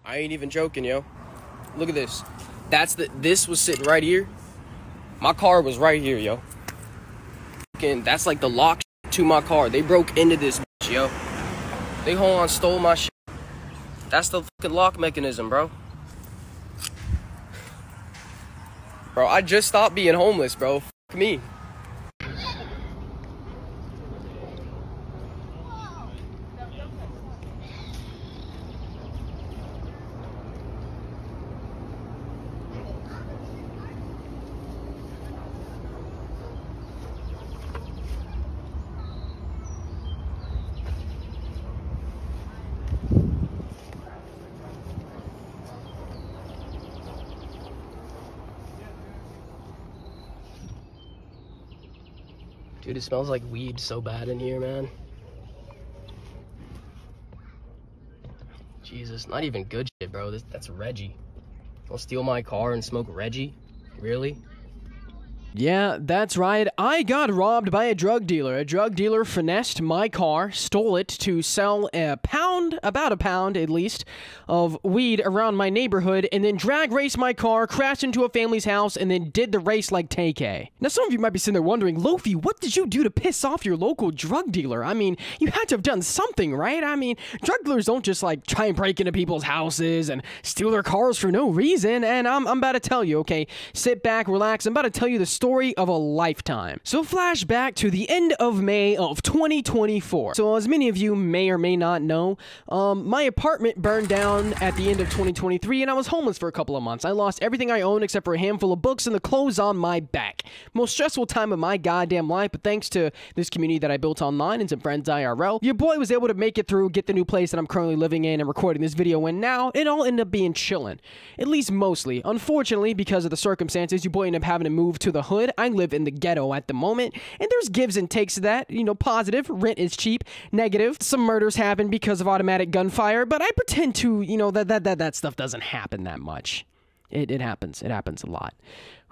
I ain't even joking, yo. Look at this. This was sitting right here. My car was right here, yo. And that's like the lock to my car. They broke into this bitch, yo. They stole my shit. That's the fucking lock mechanism, bro. Bro, I just stopped being homeless, bro. Fuck me. Dude, it smells like weed so bad in here, man. Jesus, not even good shit, bro. That's Reggie. Don't steal my car and smoke Reggie? Really? Yeah, that's right. I got robbed by a drug dealer. A drug dealer finessed my car, stole it to sell about a pound at least, of weed around my neighborhood, and then drag raced my car, crashed into a family's house, and then did the race like Tay-K. Now, some of you might be sitting there wondering, Lofi, what did you do to piss off your local drug dealer? I mean, you had to have done something, right? I mean, drug dealers don't just, like, try and break into people's houses and steal their cars for no reason, and I'm about to tell you, okay? Sit back, relax, I'm about to tell you the story of a lifetime. So flashback to the end of May of 2024. So as many of you may or may not know, my apartment burned down at the end of 2023 and I was homeless for a couple of months. I lost everything I owned except for a handful of books and the clothes on my back. Most stressful time of my goddamn life, but thanks to this community that I built online and some friends IRL, your boy was able to make it through, get the new place that I'm currently living in and recording this video in now. It all ended up being chillin'. At least mostly. Unfortunately, because of the circumstances, your boy ended up having to move to the hood. I live in the ghetto at the moment, and there's gives and takes to that. You know, positive, rent is cheap. Negative, some murders happen because of automatic gunfire, but I pretend to, you know, that stuff doesn't happen that much. It happens. It happens a lot.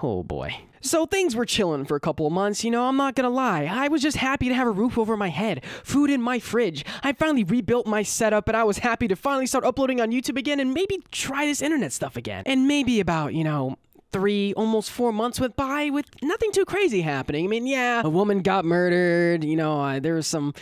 Oh boy. So things were chilling for a couple of months, you know, I'm not gonna lie. I was just happy to have a roof over my head, food in my fridge. I finally rebuilt my setup, and I was happy to finally start uploading on YouTube again and maybe try this internet stuff again. And maybe about, you know, 3, almost 4 months went by with nothing too crazy happening. I mean, yeah, a woman got murdered, you know, there was some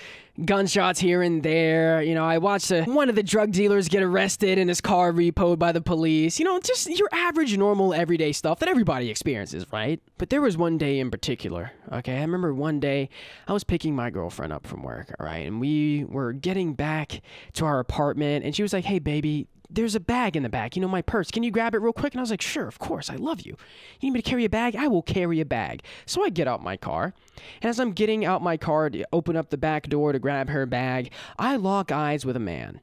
gunshots here and there. You know, I watched one of the drug dealers get arrested and his car repoed by the police. You know, just your average, normal, everyday stuff that everybody experiences, right? But there was one day in particular, okay? I remember one day I was picking my girlfriend up from work, all right? And we were getting back to our apartment, and she was like, hey, baby, there's a bag in the back, you know, my purse. Can you grab it real quick? And I was like, sure, of course, I love you. You need me to carry a bag? I will carry a bag. So I get out my car, and as I'm getting out my car to open up the back door to grab her bag, I lock eyes with a man.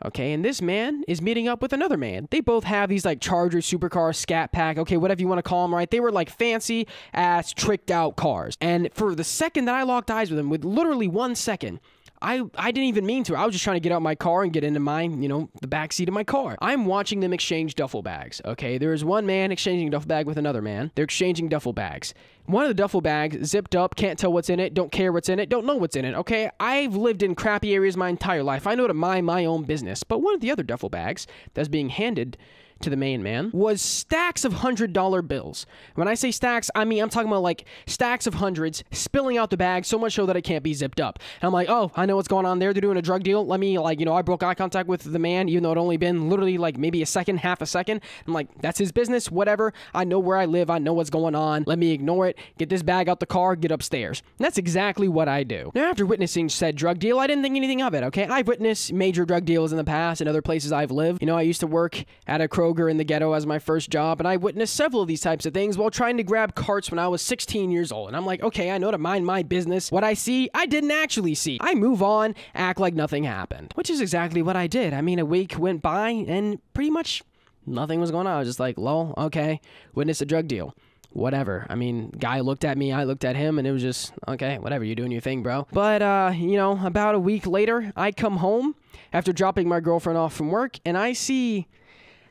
Okay, and this man is meeting up with another man. They both have these, like, Charger, supercar, Scat Pack, okay, whatever you want to call them, right? They were, like, fancy-ass, tricked-out cars. And for the second that I locked eyes with him, with literally 1 second, I didn't even mean to. I was just trying to get out my car and get into my, you know, the back seat of my car. I'm watching them exchange duffel bags, okay? There is one man exchanging a duffel bag with another man. They're exchanging duffel bags. One of the duffel bags zipped up, can't tell what's in it, don't care what's in it, don't know what's in it, okay? I've lived in crappy areas my entire life. I know to mind my own business. But one of the other duffel bags that's being handed to the main man was stacks of $100 bills. When I say stacks, I mean, I'm talking about like stacks of hundreds spilling out the bag so much so that it can't be zipped up. And I'm like, oh, I know what's going on there. They're doing a drug deal. Let me, like, you know, I broke eye contact with the man, even though it only been literally like maybe a second, half a second. I'm like, that's his business, whatever. I know where I live. I know what's going on. Let me ignore it. Get this bag out the car, get upstairs. And that's exactly what I do. Now, after witnessing said drug deal, I didn't think anything of it, okay? I've witnessed major drug deals in the past in other places I've lived. You know, I used to work at a Kroger in the ghetto as my first job, and I witnessed several of these types of things while trying to grab carts when I was 16 years old. And I'm like, okay, I know to mind my business. What I see, I didn't actually see. I move on, act like nothing happened. Which is exactly what I did. I mean, a week went by, and pretty much nothing was going on. I was just like, lol, okay, witness a drug deal. Whatever. I mean, guy looked at me, I looked at him, and it was just, okay, whatever, you're doing your thing, bro. But, you know, about a week later, I come home after dropping my girlfriend off from work, and I see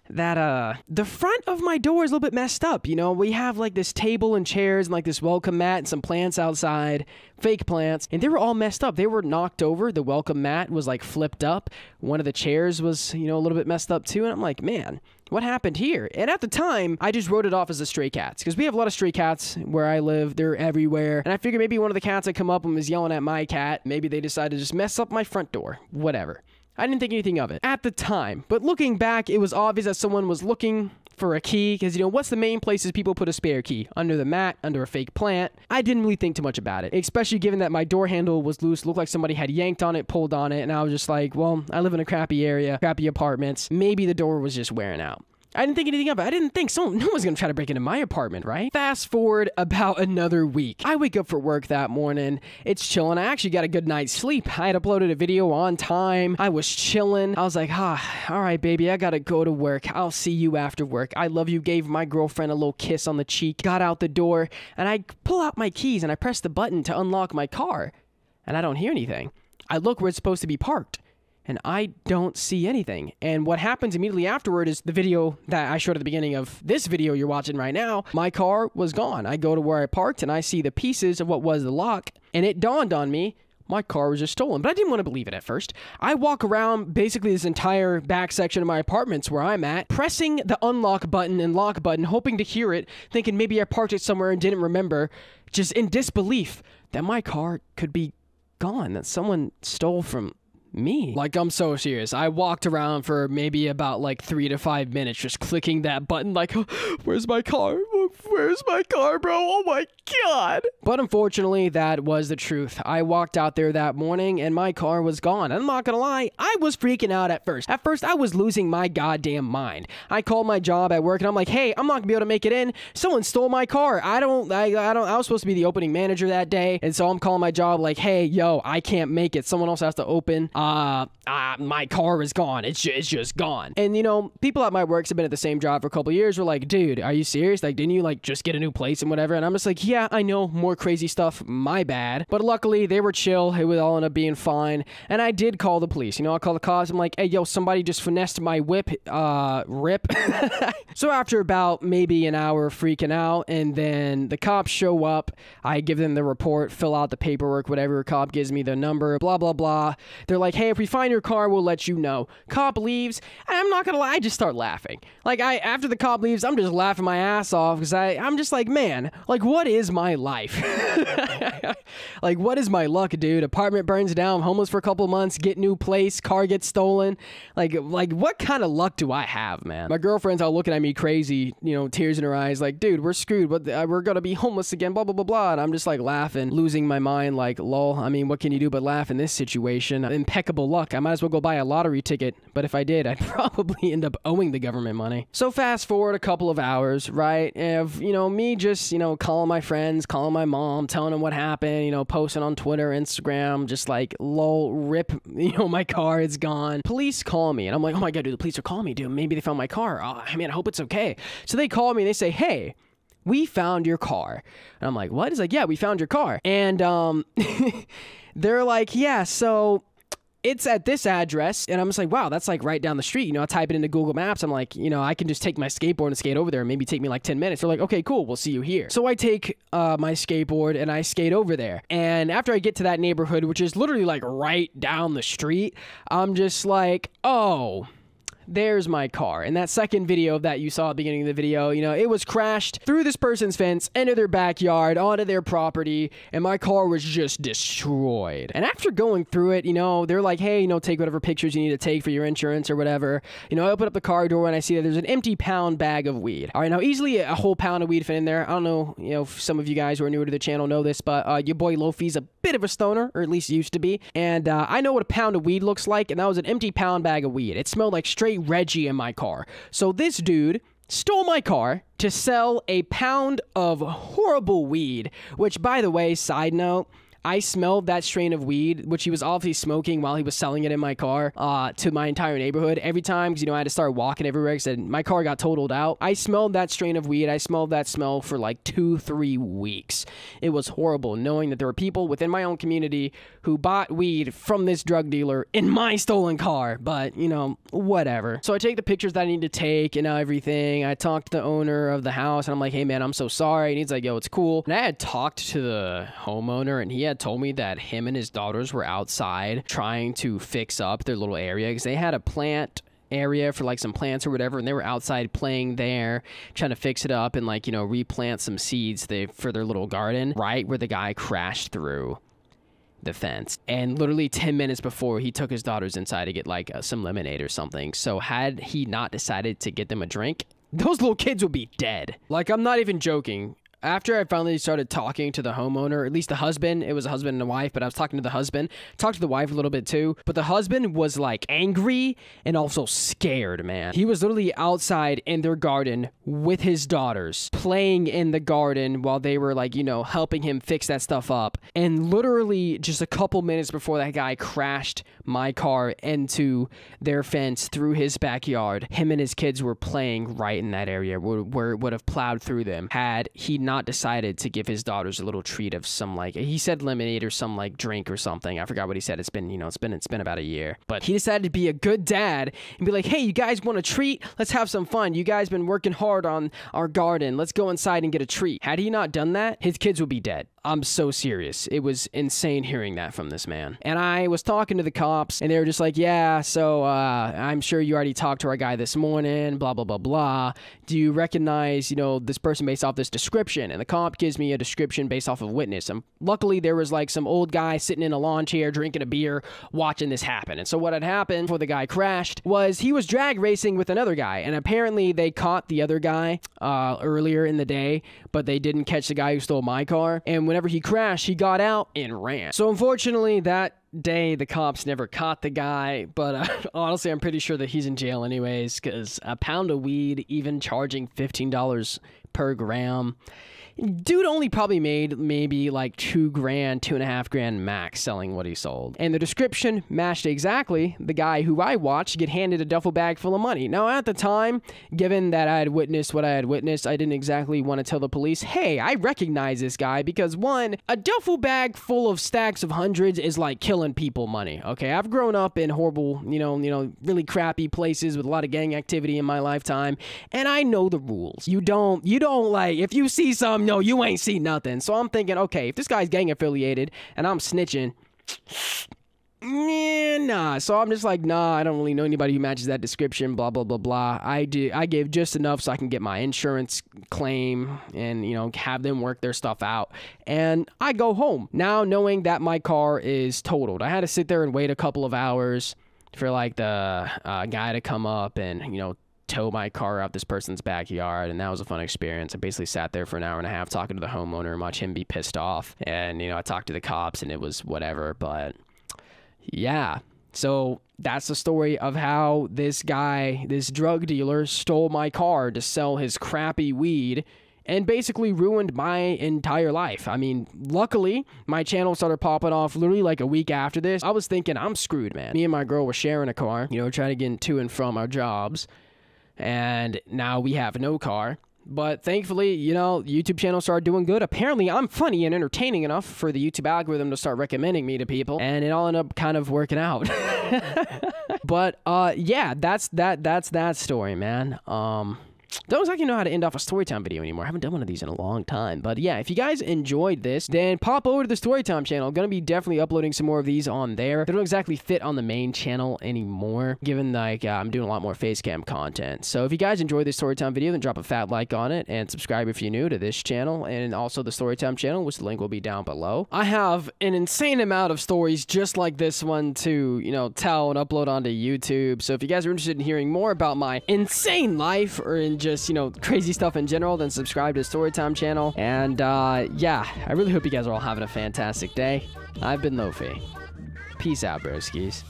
that the front of my door is a little bit messed up. You know, we have like this table and chairs and like this welcome mat and some plants outside, fake plants, and they were all messed up. They were knocked over. The welcome mat was like flipped up. One of the chairs was, you know, a little bit messed up too. And I'm like, man, what happened here? And at the time, I just wrote it off as the stray cats, because we have a lot of stray cats where I live. They're everywhere. And I figured maybe one of the cats had come up and was yelling at my cat. Maybe they decided to just mess up my front door. Whatever. I didn't think anything of it at the time. But looking back, it was obvious that someone was looking for a key, because, you know, what's the main places people put a spare key? Under the mat, under a fake plant. I didn't really think too much about it, especially given that my door handle was loose, looked like somebody had yanked on it, pulled on it, and I was just like, well, I live in a crappy area, crappy apartments. Maybe the door was just wearing out. I didn't think anything of it. I didn't think no one's gonna try to break into my apartment, right? Fast forward about another week. I wake up for work that morning. It's chilling. I actually got a good night's sleep. I had uploaded a video on time. I was chilling. I was like, all right, baby, I gotta go to work. I'll see you after work. I love you. Gave my girlfriend a little kiss on the cheek. Got out the door, and I pull out my keys, and I press the button to unlock my car, and I don't hear anything. I look where it's supposed to be parked, and I don't see anything. And what happens immediately afterward is the video that I showed at the beginning of this video you're watching right now. My car was gone. I go to where I parked, and I see the pieces of what was the lock, and it dawned on me, my car was just stolen. But I didn't want to believe it at first. I walk around basically this entire back section of my apartments where I'm at, pressing the unlock button and lock button, hoping to hear it, thinking maybe I parked it somewhere and didn't remember, just in disbelief that my car could be gone, that someone stole from me. Like, I'm so serious. I walked around for maybe about like 3 to 5 minutes just clicking that button like, where's my car? Where's my car, bro? Oh my god. But unfortunately, that was the truth. I walked out there that morning and my car was gone. I'm not gonna lie, I was freaking out at first. At first, I was losing my goddamn mind. I called my job at work and I'm like, hey, I'm not gonna be able to make it in. Someone stole my car. I was supposed to be the opening manager that day, and so I'm calling my job like, hey, yo, I can't make it. Someone else has to open. My car is gone. It's just gone. And, you know, people at my works have been at the same job for a couple years. Were like, dude, are you serious? Like, didn't you, like, just get a new place and whatever? And I'm just like, yeah, I know, more crazy stuff, my bad. But luckily, they were chill. It would all end up being fine. And I did call the police. You know, I called the cops. I'm like, hey, yo, somebody just finessed my whip. Rip. So after about maybe an hour freaking out, and then the cops show up, I give them the report, fill out the paperwork, whatever. Cop gives me the number, blah, blah, blah. They're like, hey, if we find your car, we'll let you know. Cop leaves, and I'm not gonna lie, I just start laughing. Like, after the cop leaves, I'm just laughing my ass off, because I'm just like, man, like, what is my life? Like, what is my luck, dude? Apartment burns down, homeless for a couple months, get new place, car gets stolen. Like, what kind of luck do I have, man? My girlfriend's all looking at me crazy, you know, tears in her eyes, like, dude, we're screwed, but we're gonna be homeless again, blah, blah, blah, blah. And I'm just like laughing, losing my mind, like, lol. I mean, what can you do but laugh in this situation? Impeccable luck. I might as well go buy a lottery ticket, but if I did, I'd probably end up owing the government money. So fast forward a couple of hours, right? Of, you know, me just, you know, calling my friends, calling my mom, telling them what happened, you know, posting on Twitter, Instagram, just like, lol, rip, you know, my car is gone. Police call me, and I'm like, oh my god, dude, the police are calling me, dude. Maybe they found my car. Oh, I mean, I hope it's okay. So they call me, and they say, hey, we found your car. And I'm like, what? He's like, yeah, we found your car. And they're like, yeah, so it's at this address. And I'm just like, wow, that's like right down the street. You know, I type it into Google Maps. I'm like, you know, I can just take my skateboard and skate over there and maybe take me like 10 minutes. They're like, okay, cool, we'll see you here. So I take my skateboard and I skate over there. And after I get to that neighborhood, which is literally like right down the street, I'm just like, oh, there's my car. And that second video that you saw at the beginning of the video, you know, it was crashed through this person's fence, into their backyard, onto their property, and my car was just destroyed. And after going through it, you know, they're like, hey, you know, take whatever pictures you need to take for your insurance or whatever. You know, I open up the car door and I see that there's an empty pound bag of weed. All right, now easily a whole pound of weed fit in there. I don't know, you know, if some of you guys who are newer to the channel know this, but your boy Lofi's a bit of a stoner, or at least used to be. And I know what a pound of weed looks like, and that was an empty pound bag of weed. It smelled like straight Reggie in my car. So this dude stole my car to sell a pound of horrible weed, which, by the way, side note, I smelled that strain of weed, which he was obviously smoking while he was selling it in my car, to my entire neighborhood. Every time, because, you know, I had to start walking everywhere because my car got totaled out. I smelled that strain of weed. I smelled that smell for like 2-3 weeks. It was horrible knowing that there were people within my own community who bought weed from this drug dealer in my stolen car. But, you know, whatever. So I take the pictures that I need to take and everything. I talked to the owner of the house and I'm like, hey man, I'm so sorry. And he's like, yo, it's cool. And I had talked to the homeowner and he had told me that him and his daughters were outside trying to fix up their little area because they had a plant area for like some plants or whatever, and they were outside playing there, trying to fix it up and like, you know, replant some seeds for their little garden, right where the guy crashed through the fence. And literally 10 minutes before, he took his daughters inside to get like some lemonade or something. So had he not decided to get them a drink, those little kids would be dead. Like, I'm not even joking. After I finally started talking to the homeowner, or at least the husband, it was a husband and a wife, but I was talking to the husband, talked to the wife a little bit too, but the husband was like angry and also scared, man. He was literally outside in their garden with his daughters, playing in the garden while they were like, you know, helping him fix that stuff up. And literally just a couple minutes before that guy crashed my car into their fence through his backyard, him and his kids were playing right in that area where it would have plowed through them had he not decided to give his daughters a little treat of some, like, he said lemonade or some like drink or something. I forgot what he said. It's been, you know, it's been about a year. But he decided to be a good dad and be like, hey, you guys want a treat? Let's have some fun. You guys been working hard on our garden. Let's go inside and get a treat. Had he not done that, his kids would be dead. I'm so serious. It was insane hearing that from this man. And I was talking to the cops and they were just like, yeah, so I'm sure you already talked to our guy this morning, blah, blah, blah, blah. Do you recognize, you know, this person based off this description? And the cop gives me a description based off of witness. And luckily there was like some old guy sitting in a lawn chair drinking a beer watching this happen. And so what had happened before the guy crashed was he was drag racing with another guy. And apparently they caught the other guy earlier in the day, but they didn't catch the guy who stole my car. And whenever he crashed, he got out and ran. So unfortunately, that day the cops never caught the guy, but honestly, I'm pretty sure that he's in jail anyways, because a pound of weed, even charging $15 per gram, dude only probably made maybe like $2 grand, $2.5 grand max selling what he sold. And the description matched exactly the guy who I watched get handed a duffel bag full of money. Now, at the time, given that I had witnessed what I had witnessed, I didn't exactly want to tell the police, hey, I recognize this guy, because one, a duffel bag full of stacks of hundreds is like killing people money, okay? I've grown up in horrible, you know, really crappy places with a lot of gang activity in my lifetime, and I know the rules. You don't like, if you see some, no, you ain't seen nothing. So I'm thinking, okay, if this guy's gang affiliated and I'm snitching, nah. So I'm just like, nah, I don't really know anybody who matches that description, blah, blah, blah, blah. I gave just enough so I can get my insurance claim and, you know, have them work their stuff out. And I go home now knowing that my car is totaled. I had to sit there and wait a couple of hours for like the guy to come up and, you know, tow my car out this person's backyard, and that was a fun experience. I basically sat there for an hour and a half talking to the homeowner and watch him be pissed off, and, you know, I talked to the cops and it was whatever. But yeah, so that's the story of how this guy, this drug dealer, stole my car to sell his crappy weed and basically ruined my entire life. I mean, luckily, my channel started popping off literally like a week after this. I was thinking, I'm screwed, man. Me and my girl were sharing a car, you know, trying to get to and from our jobs. And now we have no car. But thankfully, you know, YouTube channel started doing good. Apparently, I'm funny and entertaining enough for the YouTube algorithm to start recommending me to people. And it all ended up kind of working out. But, yeah, that's that story, man. Don't exactly know how to end off a storytime video anymore. I haven't done one of these in a long time. But yeah, if you guys enjoyed this, then pop over to the Storytime channel. I'm going to be definitely uploading some more of these on there. They don't exactly fit on the main channel anymore, given like I'm doing a lot more face cam content. So if you guys enjoyed this Storytime video, then drop a fat like on it and subscribe if you're new to this channel and also the Storytime channel, which the link will be down below. I have an insane amount of stories just like this one to, you know, tell and upload onto YouTube. So if you guys are interested in hearing more about my insane life or in just, you know, crazy stuff in general, then subscribe to the Storytime channel. And yeah, I really hope you guys are all having a fantastic day. I've been Lofi. Peace out, broskies.